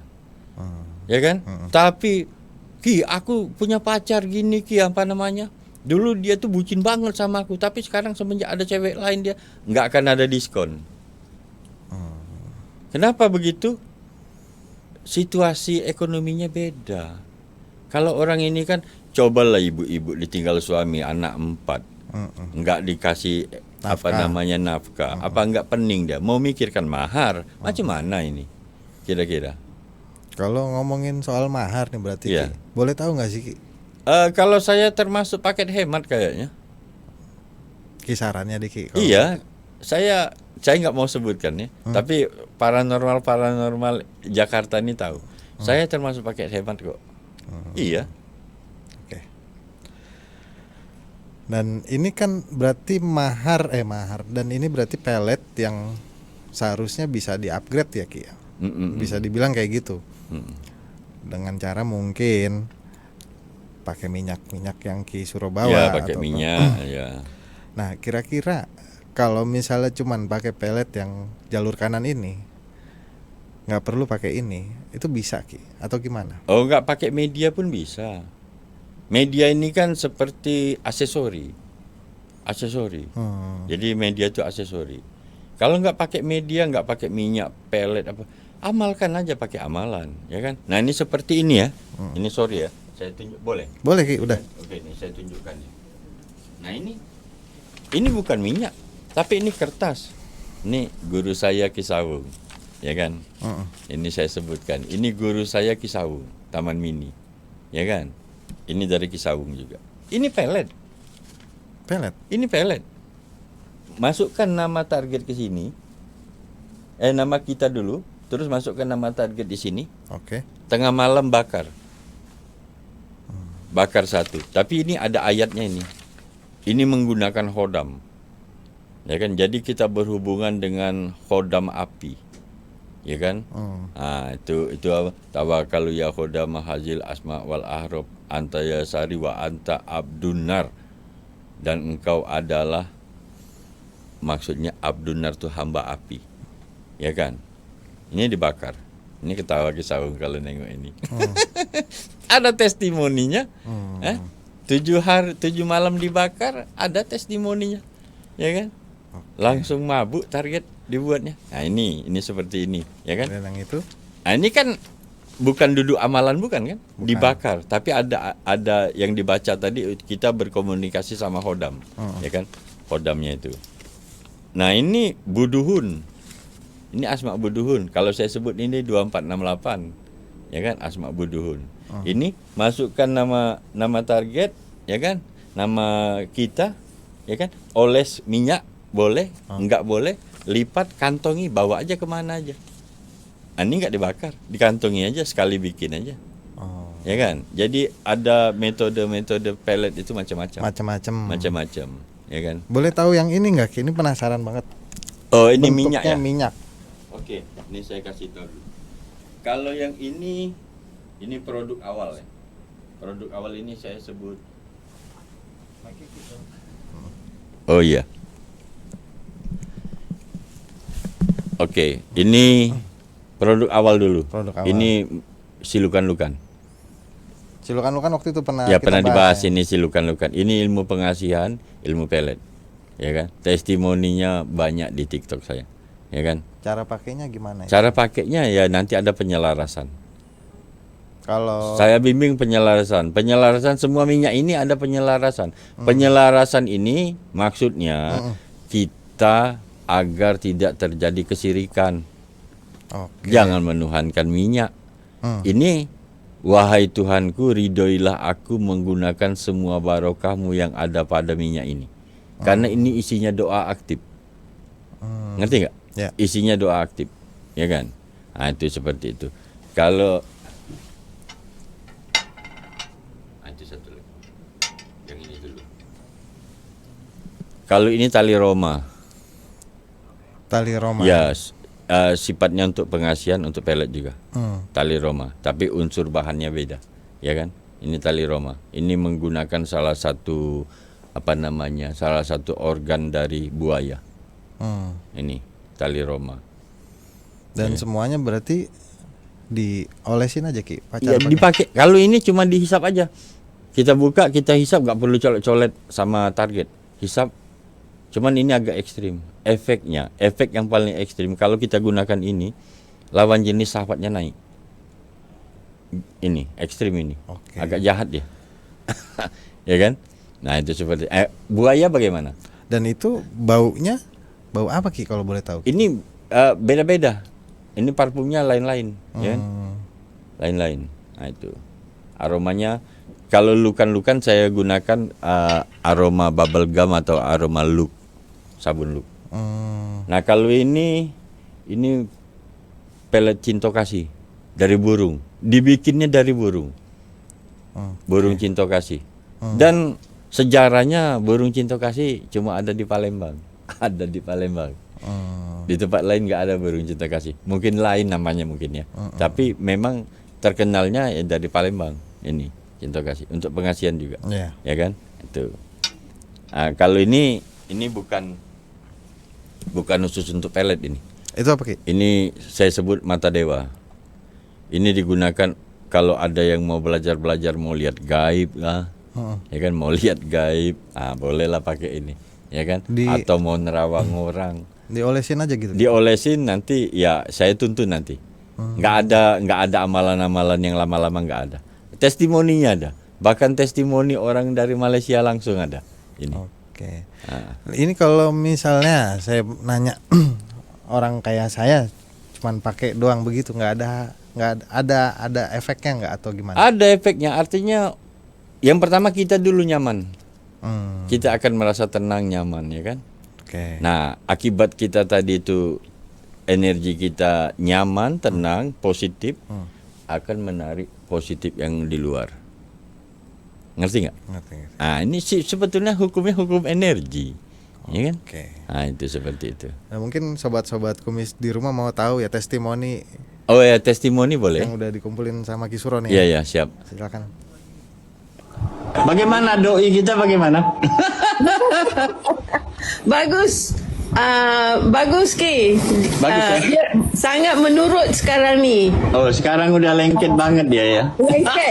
Ya kan? Tapi Ki, aku punya pacar gini Ki, apa namanya? Dulu dia tuh bucin banget sama aku, tapi sekarang semenjak ada cewek lain dia nggak akan ada diskon. Kenapa begitu? Situasi ekonominya beda. Kalau orang ini kan, cobalah ibu-ibu ditinggal suami anak 4, nggak dikasih nafkah. Apa nggak pening dia? Mau mikirkan mahar? Macam mana ini? Kira-kira? Kalau ngomongin soal mahar nih berarti Iya. Ki, boleh tahu nggak sih Ki? Kalau saya termasuk paket hemat kayaknya. Kisarannya di Ki? Iya, saya nggak mau sebutkan ya. Tapi paranormal Jakarta ini tahu. Saya termasuk paket hemat kok. Iya. Oke. Dan ini kan berarti mahar dan ini berarti pelet yang seharusnya bisa di-upgrade ya Ki. Bisa dibilang kayak gitu. Dengan cara mungkin pakai minyak yang Ki Suro bawa. Ya, pakai minyak. Ya. Nah, kira-kira kalau misalnya cuman pakai pelet yang jalur kanan ini, nggak perlu pakai ini, itu bisa Ki atau gimana? Oh, nggak pakai media pun bisa. Media ini kan seperti aksesori. Jadi media itu aksesori. Kalau nggak pakai media, nggak pakai minyak, pelet apa, amalkan aja pakai amalan, ya kan? Nah ini seperti ini ya. Ini sorry ya, Saya tunjuk, boleh? Boleh Ki, udah. Oke, ini saya tunjukkan. Nah ini bukan minyak, tapi ini kertas. Ini guru saya Ki Sawung, ya kan? Ini saya sebutkan. Ini guru saya Ki Sawung, Taman Mini, ya kan? Ini dari Ki Sawung juga. Ini pelet. Ini pelet. Masukkan nama target ke sini. Nama kita dulu, terus masukkan nama target di sini. Oke. Tengah malam bakar. Bakar satu. Tapi ini ada ayatnya ini. Ini menggunakan hodam. Ya kan? Jadi kita berhubungan dengan hodam api. Ya kan? Itu apa? Tawakalu ya hodam hazil asma wal ahrab anta ya sari wa anta abdunar. Dan engkau adalah, maksudnya abdunar itu hamba api. Ya kan? Ini dibakar. Ini ketawa Ki Sawung kalau nengok ini. Ada testimoninya. 7 malam dibakar, ada testimoninya. Ya kan? Langsung mabuk target dibuatnya. Nah ini seperti ini, ya kan? Dan yang itu? Nah ini kan bukan duduk amalan, bukan kan? Bukan. Dibakar, tapi ada yang dibaca tadi, kita berkomunikasi sama hodam, ya kan? Hodamnya itu. Nah ini buduhun. Ini asma buduhun. Kalau saya sebut ini 2468, ya kan? Asma buduhun. Ini masukkan nama target, ya kan? Nama kita, ya kan? Oles minyak boleh, enggak boleh, lipat, kantongi, bawa aja kemana aja. Ini enggak dibakar, dikantongi aja, sekali bikin aja. Ya kan? Jadi ada metode-metode pelet itu macam-macam. Macam-macam, ya kan? Boleh tahu yang ini enggak? Ini penasaran banget. Oh, ini Bentuknya minyak ya? minyak. Oke, ini saya kasih tahu dulu. Kalau yang ini produk awal ya. Produk awal ini saya sebut. Oh iya. Oke, ini produk awal dulu. Produk awal. Ini silukan-lukan. Silukan-lukan waktu itu pernah Ya, kita pernah bahas dibahas ini silukan-lukan. Ini ilmu pengasihan, ilmu pelet. Ya kan? Testimoninya banyak di TikTok saya. Ya kan? Cara pakainya gimana ya? Cara pakainya ya nanti ada penyelarasan. Kalau Saya bimbing penyelarasan. Penyelarasan semua minyak ini ada penyelarasan. Penyelarasan ini maksudnya kita agar tidak terjadi kesirikan. Oke. Jangan menuhankan minyak. Ini, wahai Tuhanku, ridhoilah aku menggunakan semua barokahmu yang ada pada minyak ini. Karena ini isinya doa aktif. Ngerti nggak? Ya. Isinya doa aktif, ya kan? Nah, itu seperti itu. Kalau itu satu lagi. Yang ini dulu. Kalau ini tali Roma. Tali Roma. Ya, sifatnya untuk pengasihan, untuk pelet juga. Tali Roma, tapi unsur bahannya beda, ya kan? Ini tali Roma. Ini menggunakan salah satu salah satu organ dari buaya. Ini tali Roma. Dan semuanya berarti diolesin aja Ki. Ya, dipakai. Kalau ini cuma dihisap aja. Kita buka, kita hisap, nggak perlu colet-colet sama target. Hisap. Cuman ini agak ekstrim. Efeknya, efek yang paling ekstrim kalau kita gunakan ini, lawan jenis sahabatnya naik. Ini ekstrim ini. Oke. Agak jahat dia. Ya kan? Nah, itu seperti buaya bagaimana? Dan itu baunya bau apa Ki kalau boleh tahu? Ini beda-beda. Ini parfumnya lain-lain, ya kan? Lain-lain. Nah, itu. Aromanya kalau lukan-lukan saya gunakan aroma bubble gum atau aroma look, sabun look. Nah, kalau ini pelet cinta kasih dari burung. Dibikinnya dari burung. Burung cinta kasih. Dan sejarahnya burung cinta kasih cuma ada di Palembang. Ada di Palembang. Di tempat lain nggak ada burung cinta kasih. Mungkin lain namanya mungkin ya. Tapi memang terkenalnya ya dari Palembang ini cinta kasih untuk pengasihan juga. Ya kan? Itu. Nah, kalau ini bukan khusus untuk pelet ini. Itu apa Ki? Ini saya sebut mata dewa. Ini digunakan kalau ada yang mau belajar mau lihat gaib lah. Ya kan, mau lihat gaib, bolehlah pakai ini, ya kan? Atau mau nerawang orang. Diolesin aja gitu. Diolesin nanti ya saya tuntun nanti. Nggak ada amalan-amalan yang lama-lama nggak ada. testimoninya ada. Bahkan testimoni orang dari Malaysia langsung ada. Ini. Oke. Ini kalau misalnya saya nanya orang kayak saya cuman pakai doang begitu, nggak ada efeknya nggak atau gimana? Ada efeknya, artinya yang pertama kita dulu nyaman. Kita akan merasa tenang, nyaman, ya kan? Oke. Nah, akibat kita tadi itu energi kita nyaman, tenang, positif, akan menarik positif yang di luar. Ngerti nggak? Ngerti. Nah, ini sih sebetulnya hukumnya hukum energi, ya kan? Oke. Nah, itu seperti itu. Nah, mungkin sobat-sobat kumis di rumah mau tahu ya testimoni Oh ya, testimoni boleh? yang udah dikumpulin sama Kisuro nih. Iya, ya, siap. Silakan. Bagaimana doi kita bagaimana? Bagus. Bagus Ki. Bagus, ya? Dia sangat menurut sekarang ni. Oh, sekarang udah lengket banget dia ya. Lengket.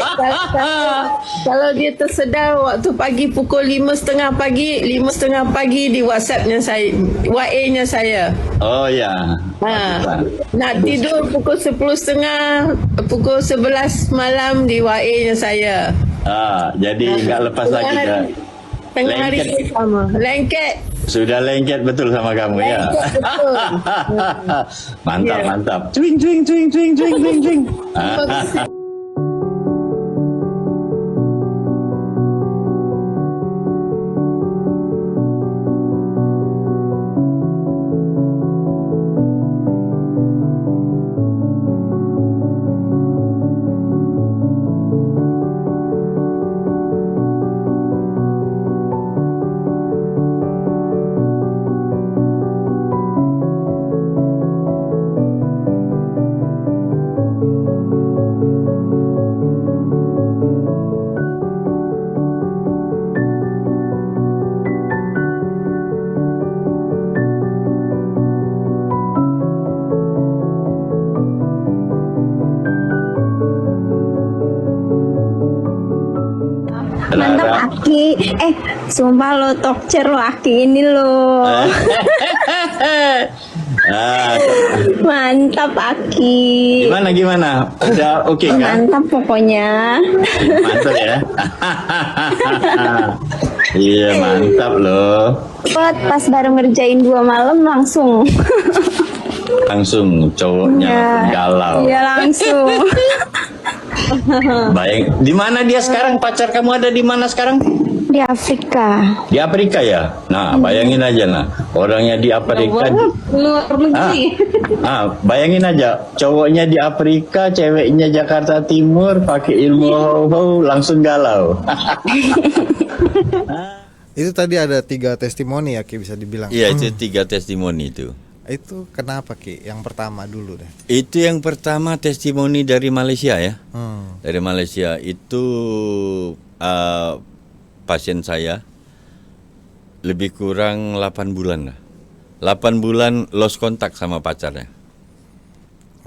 Kalau dia tersedar waktu pagi pukul 5.30 pagi, 5.30 pagi di WhatsAppnya saya, WA-nya saya. Oh ya. Nak tidur pukul 10.30, pukul 11 malam di WA-nya saya. Jadi nggak lepas lagi dah. Tengah hari Lengket. sama. Lengket. Sudah lengket betul sama kamu ya. Lengket betul. Mantap, Ya. mantap. Cuing, cuing, cuing, cuing, cuing, cuing, cuing. Mantap Aki. Sumpah lo talkcer lo Aki ini lo. Mantap Aki. Gimana? Udah oke kan? Mantap pokoknya. Mantap ya. Iya, mantap loh. Pas baru ngerjain 2 malam langsung. Langsung cowoknya galau. Iya langsung. Baik. Di mana dia sekarang? Pacar kamu ada di mana sekarang? Di Afrika. Di Afrika ya. Nah, bayangin aja nah. Orangnya di Afrika. Luar negeri. Bayangin aja. Cowoknya di Afrika, ceweknya Jakarta Timur, pakai ilmu langsung galau. Itu tadi ada 3 testimoni ya Ki, bisa dibilang. Iya, itu 3 testimoni itu. Itu kenapa Ki? Yang pertama dulu deh. Itu yang pertama testimoni dari Malaysia ya. Dari Malaysia itu pasien saya lebih kurang 8 bulan lah. 8 bulan lost kontak sama pacarnya.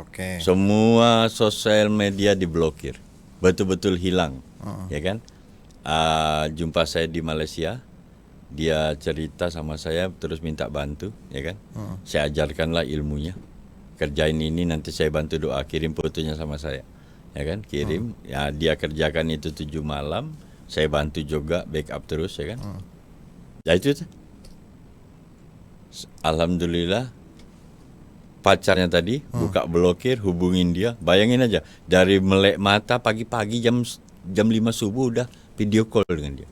Oke. Semua sosial media diblokir. Betul-betul hilang. Ya kan? Jumpa saya di Malaysia. Dia cerita sama saya terus minta bantu, ya kan? Saya ajarkanlah ilmunya. Kerjain ini nanti saya bantu doa, kirim fotonya sama saya. Ya kan? Kirim. Ya dia kerjakan itu 7 malam, saya bantu juga backup terus, ya kan? Ya itu. Alhamdulillah pacarnya tadi buka blokir, hubungin dia. Bayangin aja, dari melek mata pagi-pagi jam 5 subuh udah video call dengan dia.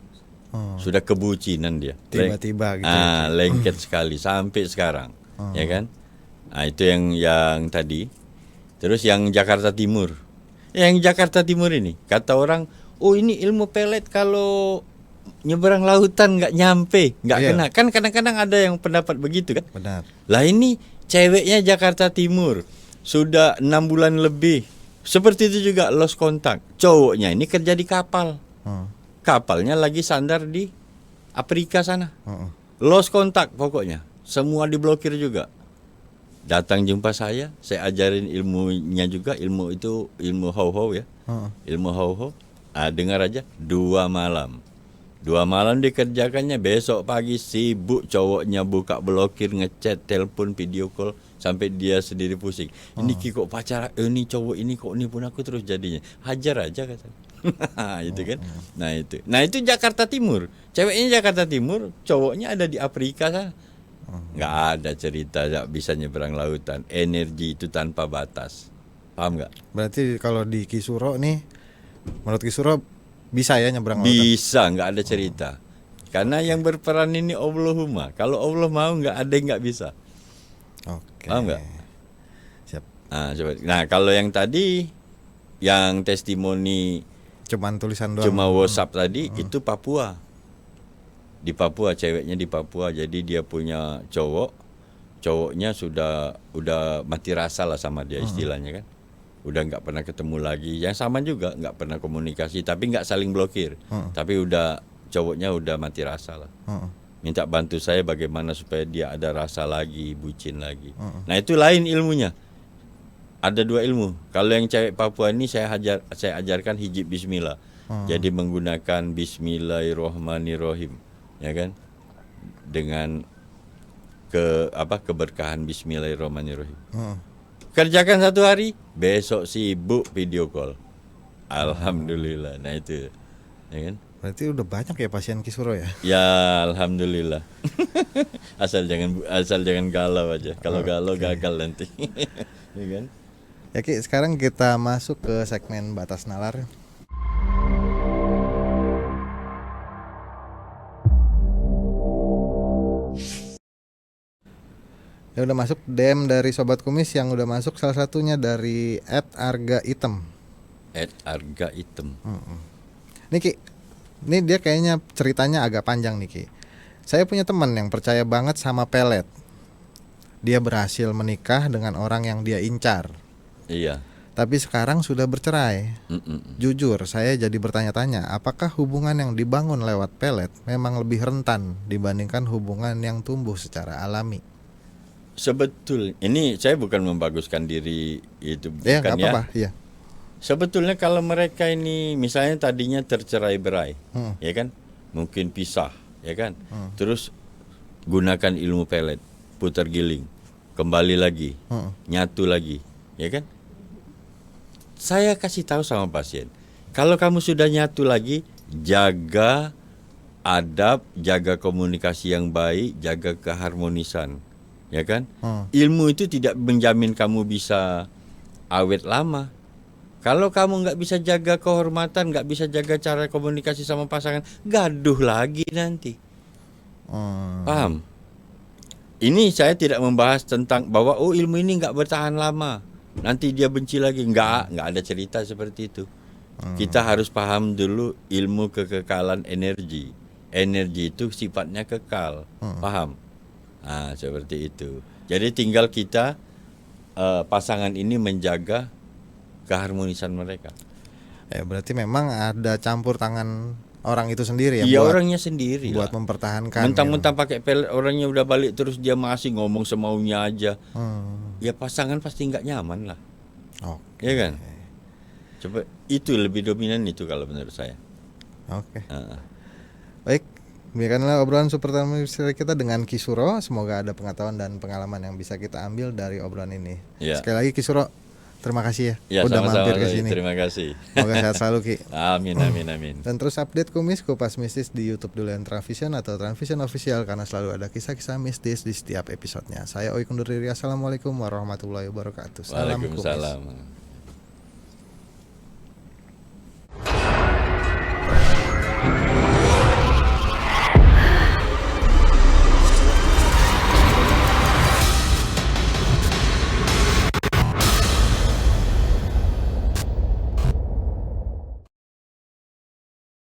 Sudah kebucinan dia. Tiba-tiba gitu. Lengket sekali sampai sekarang. Ya kan? Nah, itu yang tadi. Terus yang Jakarta Timur. Yang Jakarta Timur ini kata orang, "Oh, ini ilmu pelet kalau nyeberang lautan nggak nyampe, nggak kena." Kan kadang-kadang ada yang pendapat begitu kan? Benar. Lah ini ceweknya Jakarta Timur. Sudah 6 bulan lebih. Seperti itu juga lost kontak. Cowoknya ini kerja di kapal. Kapalnya lagi sandar di Afrika sana. Lost kontak pokoknya. Semua diblokir juga. Datang jumpa saya ajarin ilmunya juga. Ilmu itu ilmu how-how ya. Ilmu how-how. Dengar aja 2 malam. 2 malam dikerjakannya, besok pagi sibuk cowoknya buka blokir, ngechat, telepon, video call, sampai dia sendiri pusing. Ini Ki kok pacar, ini cowok ini kok pun aku terus jadinya. Hajar aja kata. Itu kan. Nah itu Jakarta Timur. Ceweknya Jakarta Timur, cowoknya ada di Afrika sana. Nggak ada cerita nggak bisa nyeberang lautan. Energi itu tanpa batas. Paham nggak? Berarti kalau di Kisuro nih, menurut Kisuro bisa ya nyebrang lautan? Bisa, nggak ada cerita. Karena yang berperan ini Allahumma. Kalau Allah mau nggak ada yang nggak bisa. Oke. Paham nggak? Siap. Nah kalau yang tadi, yang testimoni Cuman tulisan doang. cuma WhatsApp tadi itu Papua. Di Papua, ceweknya di Papua. Jadi dia punya cowoknya udah mati rasa lah sama dia istilahnya kan. Udah nggak pernah ketemu lagi. Yang sama juga nggak pernah komunikasi, tapi nggak saling blokir. Tapi cowoknya udah mati rasa lah. Minta bantu saya bagaimana supaya dia ada rasa lagi, bucin lagi. Nah itu lain ilmunya. Ada 2 ilmu. Kalau yang cewek Papua ini saya ajarkan hijib bismillah. Jadi menggunakan bismillahirrohmanirrohim, ya kan? Dengan keberkahan bismillahirrohmanirrohim. Kerjakan 1 hari, besok sibuk video call. Alhamdulillah. Nah itu, ya kan? Berarti udah banyak ya pasien Kisuro ya? Ya alhamdulillah. asal jangan galau aja. Kalau galau gagal nanti. Ya kan? Ya Ki, sekarang kita masuk ke segmen Batas Nalar. Ya udah masuk DM dari Sobat Kumis yang udah masuk, salah satunya dari @arga_item. @arga_item. Nih Ki, ini dia kayaknya ceritanya agak panjang nih Ki. Saya punya teman yang percaya banget sama pelet. Dia berhasil menikah dengan orang yang dia incar. Iya. Tapi sekarang sudah bercerai. Jujur, saya jadi bertanya-tanya, apakah hubungan yang dibangun lewat pelet memang lebih rentan dibandingkan hubungan yang tumbuh secara alami? Sebetulnya, ini saya bukan membaguskan diri itu, Ya, bukan nggak apa-apa. Iya. Sebetulnya kalau mereka ini misalnya tadinya tercerai-berai, ya kan, mungkin pisah, ya kan, terus gunakan ilmu pelet, putar giling, kembali lagi, nyatu lagi, ya kan. Saya kasih tahu sama pasien, kalau kamu sudah nyatu lagi, jaga adab, jaga komunikasi yang baik, jaga keharmonisan, ya kan. Ilmu itu tidak menjamin kamu bisa awet lama. Kalau kamu nggak bisa jaga kehormatan, nggak bisa jaga cara komunikasi sama pasangan, gaduh lagi nanti. Paham? Ini saya tidak membahas tentang bahwa ilmu ini nggak bertahan lama, nanti dia benci lagi. Nggak ada cerita seperti itu. Kita harus paham dulu ilmu kekekalan energi. Energi itu sifatnya kekal, paham? Nah, seperti itu. Jadi tinggal kita pasangan ini menjaga keharmonisan mereka. Berarti memang ada campur tangan orang itu sendiri ya? Iya, orangnya sendiri buat lah. mempertahankan. Mentang-mentang pakai pelet, orangnya udah balik terus dia masih ngomong semaunya aja. Ya pasangan pasti nggak nyaman lah. Ya kan? Coba itu lebih dominan itu kalau menurut saya. Oke. Baik, demikianlah obrolan pertama kita dengan Kisuro. Semoga ada pengetahuan dan pengalaman yang bisa kita ambil dari obrolan ini. Ya. Sekali lagi Kisuro, terima kasih Ya, udah sama-sama, mampir ke sini. terima kasih. Semoga sehat selalu Ki. Amin. Dan terus update Kumis Kupas Mistis di YouTube Dulen Transvision atau Transvision Official, karena selalu ada kisah-kisah mistis di setiap episodenya. Saya Oik undur diri. Assalamualaikum warahmatullahi wabarakatuh. Salam Kumis. Waalaikumsalam.